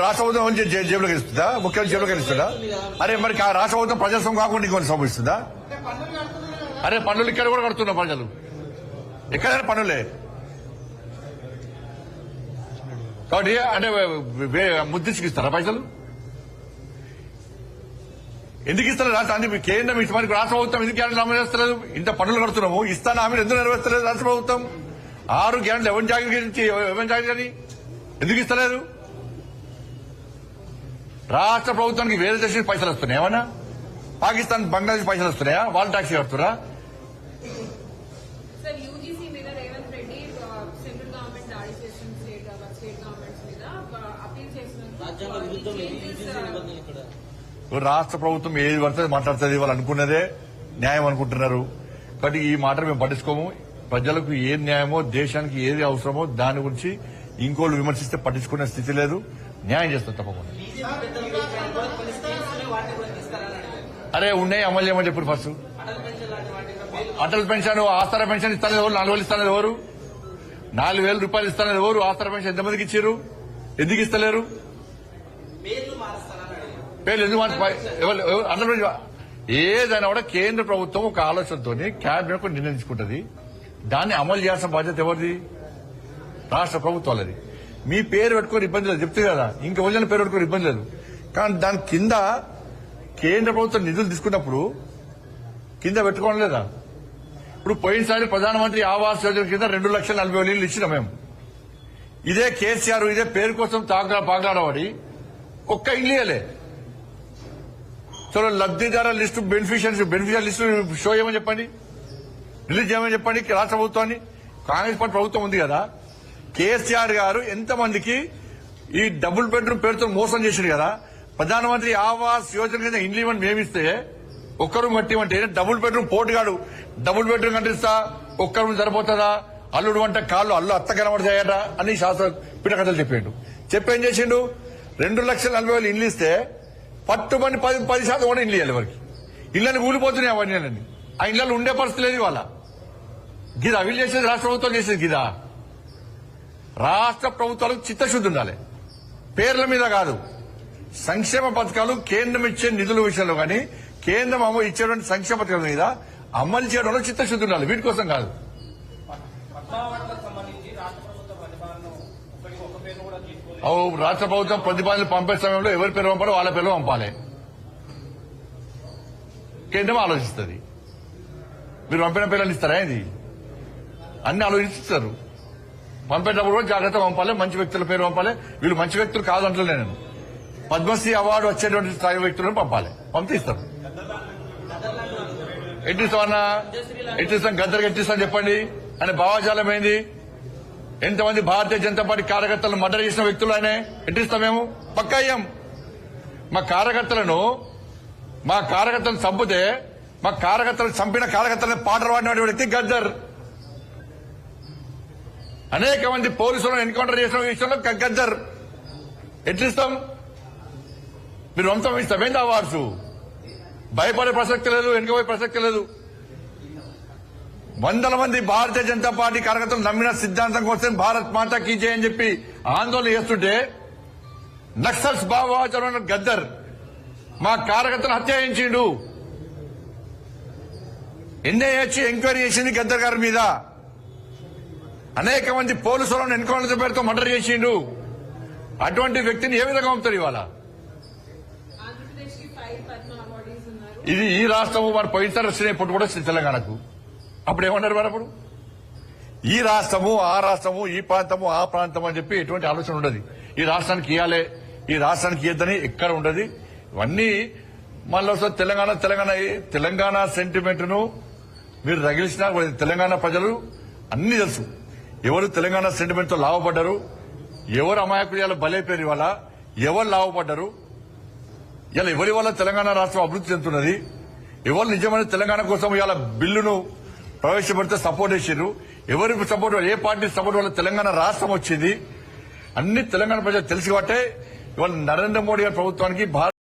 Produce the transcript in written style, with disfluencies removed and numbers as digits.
రాష్ట్ర ప్రభుత్వం జేబులోకి ఇస్తుందా? ముఖ్యమంత్రి జేబులోకి ఇస్తుందా? అరే మరి రాష్ట్ర ప్రభుత్వం ప్రజాస్వామ్యం కాకుండా ఇంకొన్ని సమయిస్తుందా? అరే పన్నులు ఇక్కడ కూడా కడుతున్నా ప్రజలు, ఎక్కడైనా పన్నులే. కాబట్టి అంటే ముద్దించుకిస్తారా పైసలు? ఎందుకు ఇస్తారు? రాష్ట్ర కేంద్రం ఇష్టం, రాష్ట్ర ప్రభుత్వం ఎందుకు గ్యారెంటీ అమలు చేస్తలేదు? ఇంత పన్నులు కడుతున్నాము, ఇస్తాను హామీలు ఎందుకు నెరవేర్చలేదు రాష్ట్ర ప్రభుత్వం? 6 గ్యారెంటీలు ఎవరి జాగ్రత్త ఎందుకు ఇస్తలేదు? రాష్ట్ర ప్రభుత్వానికి వేరే దేశం పైసలు వస్తున్నాయి, ఏమన్నా పాకిస్తాన్ బంగ్లాదేశ్ పైసలు వస్తున్నాయా? వాళ్ళు ట్యాక్సీ కడుతురా? రాష్ట్ర ప్రభుత్వం ఏది పడుతుంది మాట్లాడుతుంది, వాళ్ళు అనుకున్నదే న్యాయం అనుకుంటున్నారు. కాబట్టి ఈ మాట మేము పట్టించుకోము. ప్రజలకు ఏది న్యాయమో, దేశానికి ఏది అవసరమో దాని గురించి ఇంకోళ్ళు విమర్శిస్తే పట్టించుకునే స్థితి లేదు. న్యాయం చేస్తాం తప్పకుండా. అరే ఉన్నాయి, అమలు చేయమని చెప్పారు. ఫస్ట్ అటల్ పెన్షన్, ఆసరా పెన్షన్ ఇస్తాను ఎవరు? 4,000 ఇస్తాను ఎవరు? 4,000 రూపాయలు ఇస్తాను ఎవరు? ఆసరా పెన్షన్ ఎంతమందికి ఇచ్చారు? ఎందుకు ఇస్తలేరు? పేర్లు ఎందుకు అటల్ పెన్షన్ ఏదైనా కూడా కేంద్ర ప్రభుత్వం ఒక ఆలోచనతో క్యాబినెట్ నిర్ణయించుకుంటుంది. దాన్ని అమలు చేయాల్సిన బాధ్యత ఎవరిది? రాష్ట్ర ప్రభుత్వాలది. మీ పేరు పెట్టుకుని ఇబ్బంది లేదు, చెప్తే కదా. ఇంకా వదిలిన పేరు పెట్టుకుని ఇబ్బంది లేదు. కానీ దాని కింద కేంద్ర ప్రభుత్వం నిధులు తీసుకున్నప్పుడు కింద పెట్టుకోవడం లేదా? ఇప్పుడు పోయినసారి ప్రధానమంత్రి ఆవాస్ యోజన కింద 2,40,000 ఇళ్లు ఇచ్చినాం మేము. ఇదే కేసీఆర్ ఇదే పేరు కోసం పాగలాడబడి ఒక్క ఇల్లు ఇవ్వలే. చలో లబ్దిదారుల లిస్టు, బెనిఫిషియల్ లిస్టు షో చేయమని చెప్పండి, రిలీజ్ చేయమని చెప్పండి రాష్ట్ర ప్రభుత్వాన్ని. కాంగ్రెస్ పార్టీ ప్రభుత్వం ఉంది కదా. కేసీఆర్ గారు ఎంతమందికి ఈ డబుల్ బెడ్రూమ్ పేరుతో మోసం చేసింది కదా. ప్రధానమంత్రి ఆవాస్ యోజన కింద ఇండ్లు ఇవ్వని మేమిస్తే ఒక్కరు కట్టిమంటే డబుల్ బెడ్రూమ్ పోటుగాడు డబుల్ బెడ్రూమ్ కట్టిస్తా, ఒక్క రూమ్ సరిపోతుందా? అల్లుడు అంటే కాళ్ళు అల్లు అత్త కనబడతాయట అని శాస్త్ర పిటకథలు చెప్పాడు. చెప్పేం చేసిండు? 2,40,000 ఇండ్లు ఇస్తే పట్టుబడి 10% కూడా ఇండ్లు ఇవ్వాలి. ఎవరికి ఇళ్ళని కూలిపోతున్నాయి అవన్నీ. ఆ ఇళ్లలో ఉండే పరిస్థితి లేదు ఇవాళ. గిదా వీళ్ళు చేసేది రాష్ట్ర ప్రభుత్వం చేసేది గిదా? రాష్ట్ర ప్రభుత్వాలకు చిత్తశుద్ధి ఉండాలి. పేర్ల మీద కాదు, సంక్షేమ పథకాలు కేంద్రం ఇచ్చే నిధుల విషయంలో కానీ కేంద్రం ఇచ్చేటువంటి సంక్షేమ పథకాల మీద అమలు చేయడంలో చిత్తశుద్ధి ఉండాలి. వీటి కోసం కాదు. రాష్ట్ర ప్రభుత్వం ప్రతిపాదనలు పంపే సమయంలో ఎవరి పేరు పంపాలో వాళ్ళ పేరు పంపాలి. కేంద్రం ఆలోచిస్తుంది. మీరు పంపిన పేర్లు ఇస్తారా? ఇది అన్ని ఆలోచిస్తారు. పంపేటప్పుడు కూడా జాగ్రత్త పంపాలి, మంచి వ్యక్తుల పేరు పంపాలి. వీళ్ళు మంచి వ్యక్తులు కాదంటలే, నేను పద్మశ్రీ అవార్డు వచ్చేటువంటి స్థాయి వ్యక్తులను పంపాలి. పంపిస్తారు. ఎట్టిస్తామన్నా? ఎట్టిస్తాం, గద్దరికి ఎట్టిస్తాం చెప్పండి అనే భావాజాలం ఏంది? ఎంతమంది భారతీయ జనతా పార్టీ కార్యకర్తలను మర్డర్ చేసిన వ్యక్తులు ఆయన ఎట్టిస్తాం? మేము పక్కా అయ్యాం. మా కార్యకర్తలను చంపితే మా కార్యకర్తలను చంపిన కార్యకర్తలను పాటలు పాడిన వ్యక్తి గద్దర్. అనేక మంది పోలీసులను ఎన్కౌంటర్ చేసిన విషయంలో గద్దర్. ఎట్లిస్తాం? మీరు వంశం ఇస్తామేంటి అవార్డ్స్? భయపడే ప్రసక్తి లేదు, వెనుకపోయే ప్రసక్తి లేదు. వందల మంది భారతీయ జనతా పార్టీ కార్యకర్తలు నమ్మిన సిద్ధాంతం కోసం భారత్ మాతా కీ జై అని చెప్పి ఆందోళన చేస్తుంటే నక్సల్స్ భావోద్వేగ గద్దర్ మా కార్యకర్తలు హత్య చేయించిండు. ఎన్ఐఏ ఎంక్వైరీ చేసింది గద్దర్ గారి మీద. అనేక మంది పోలీసులను ఎన్కౌంటర్ పేరుతో మర్డర్ చేసిండు. అటువంటి వ్యక్తిని ఏ విధంగా పంపుతారు ఇవాళ? ఇది ఈ రాష్ట్రము మరి పోయినసారి వచ్చినప్పుడు కూడా తెలంగాణకు అప్పుడు ఏమన్నారు? మరి అప్పుడు ఈ రాష్ట్రము ఆ రాష్ట్రము, ఈ ప్రాంతము ఆ ప్రాంతం అని చెప్పి ఎటువంటి ఆలోచన ఉండదు. ఈ రాష్ట్రానికి ఇవ్వాలి, ఈ రాష్ట్రానికి ఇద్దని ఎక్కడ ఉండదు. ఇవన్నీ మళ్ళీ తెలంగాణ సెంటిమెంట్ ను మీరు రగిలిసిన తెలంగాణ ప్రజలు అన్ని తెలుసు. ఎవరు తెలంగాణ సెంటిమెంట్ తో లాభపడ్డారు, ఎవరు అమాయకులు బలైపోయారు, ఇవాళ ఎవరు లాభపడ్డారు, ఇలా ఎవరి వల్ల తెలంగాణ రాష్ట్రం అభివృద్ధి చెందుతున్నది, ఎవరు నిజమైన తెలంగాణ కోసం ఇవాళ బిల్లును ప్రవేశపెడితే సపోర్ట్ చేశారు, ఎవరి సపోర్ట్, ఏ పార్టీ సపోర్ట్ వల్ల తెలంగాణ రాష్ట్రం వచ్చింది, అన్ని తెలంగాణ ప్రజలు తెలుసు. కాబట్టే ఇవాళ నరేంద్ర మోడీ గారి ప్రభుత్వానికి